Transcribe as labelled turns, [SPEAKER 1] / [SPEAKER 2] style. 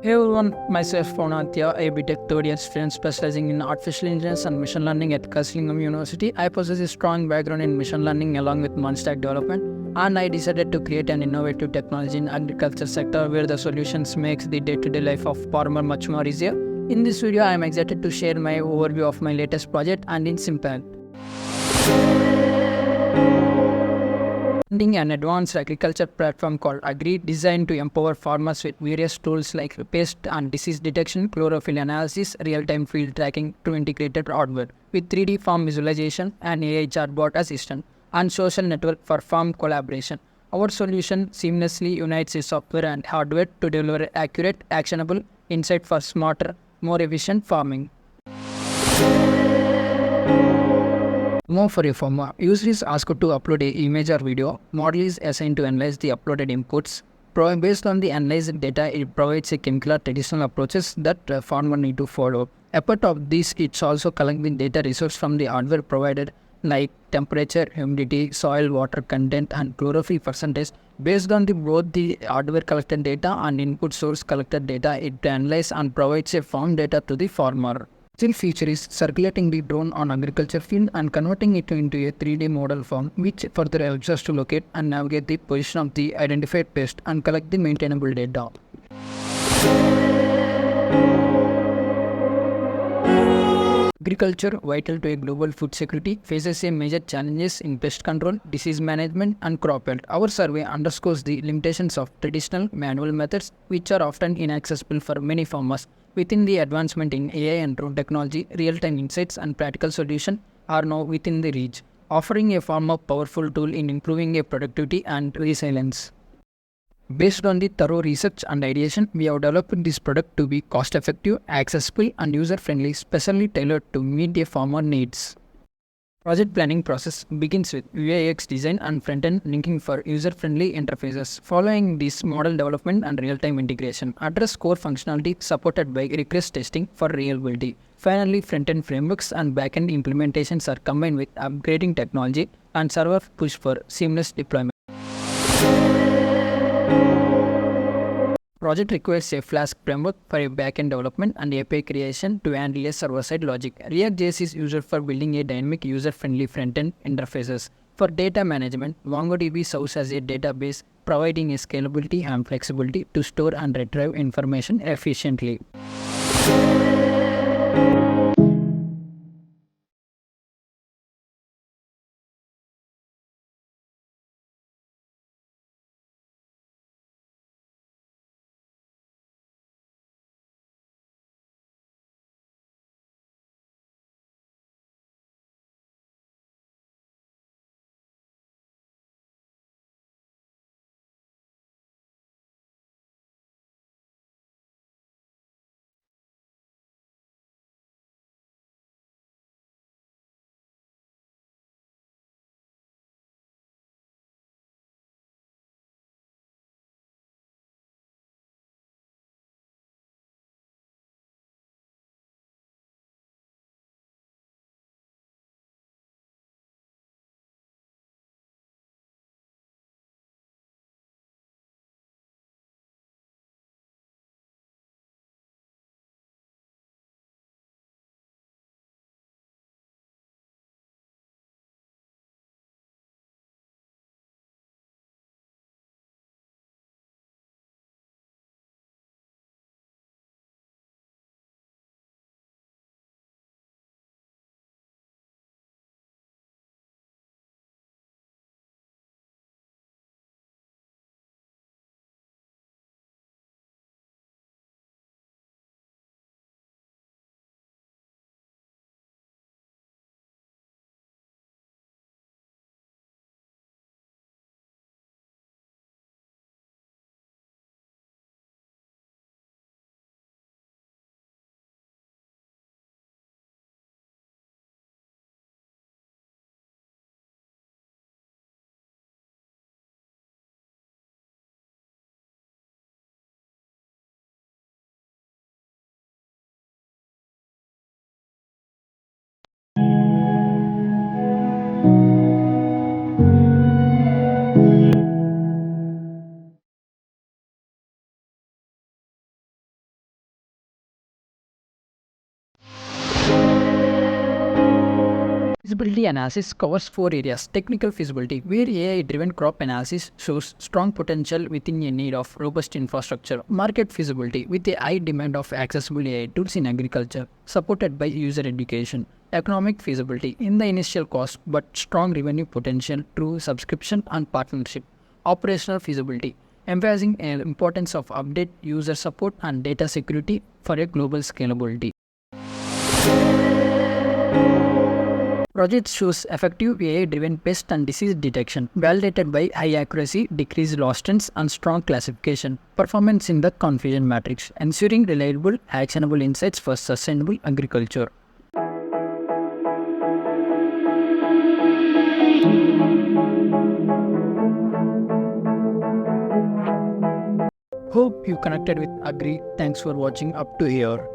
[SPEAKER 1] Hey everyone, myself Pranatya, a BTech third year student specializing in artificial intelligence and machine learning at Kaslingham University. I possess a strong background in machine learning along with multi-stack development, and I decided to create an innovative technology in agriculture sector where the solutions makes the day-to-day life of farmer much more easier. In this video, I am excited to share my overview of my latest project and in simple. An advanced agriculture platform called Agri, designed to empower farmers with various tools like pest and disease detection, chlorophyll analysis, real-time field tracking to integrated hardware with 3D farm visualization and AI chatbot assistant and social network for farm collaboration. Our solution seamlessly unites the software and hardware to deliver accurate, actionable insight for smarter, more efficient farming. More for a farmer. User is asked to upload a image or video. Model is assigned to analyze the uploaded inputs. Based on the analyzed data, it provides a chemical or traditional approaches that farmer need to follow. Apart of this, it's also collecting data resource from the hardware provided like temperature, humidity, soil, water content, and chlorophyll percentage. Based on both the hardware collected data and input source collected data, it analyzes and provides a farm data to the farmer. Still feature is circulating the drone on agriculture field and converting it into a 3D model form, which further helps us to locate and navigate the position of the identified pest and collect the maintainable data. Agriculture, vital to a global food security, faces a major challenges in pest control, disease management, and crop health. Our survey underscores the limitations of traditional manual methods, which are often inaccessible for many farmers. Within the advancement in AI and drone technology, real-time insights and practical solutions are now within the reach, offering a farmer powerful tool in improving a productivity and resilience. Based on the thorough research and ideation, we have developed this product to be cost-effective, accessible, and user-friendly, specially tailored to meet a farmer needs. Project planning process begins with UI/UX design and front-end linking for user-friendly interfaces. Following this, model development and real-time integration. Address core functionality supported by rigorous testing for reliability. Finally, front-end frameworks and back-end implementations are combined with upgrading technology and server push for seamless deployment. Project requires a Flask framework for a backend development and API creation to handle a server-side logic. React.js is used for building a dynamic user-friendly front-end interfaces. For data management, MongoDB serves as a database, providing a scalability and flexibility to store and retrieve information efficiently. Feasibility analysis covers 4 areas. Technical feasibility, where AI-driven crop analysis shows strong potential within a need of robust infrastructure. Market feasibility, with a high demand of accessible AI tools in agriculture, supported by user education. Economic feasibility, in the initial cost but strong revenue potential through subscription and partnership. Operational feasibility, emphasizing the importance of update, user support, and data security for a global scalability. Project shows effective AI-driven pest and disease detection, validated by high accuracy, decreased loss trends, and strong classification. Performance in the confusion matrix, ensuring reliable, actionable insights for sustainable agriculture. Hope you connected with Agri. Thanks for watching up to here.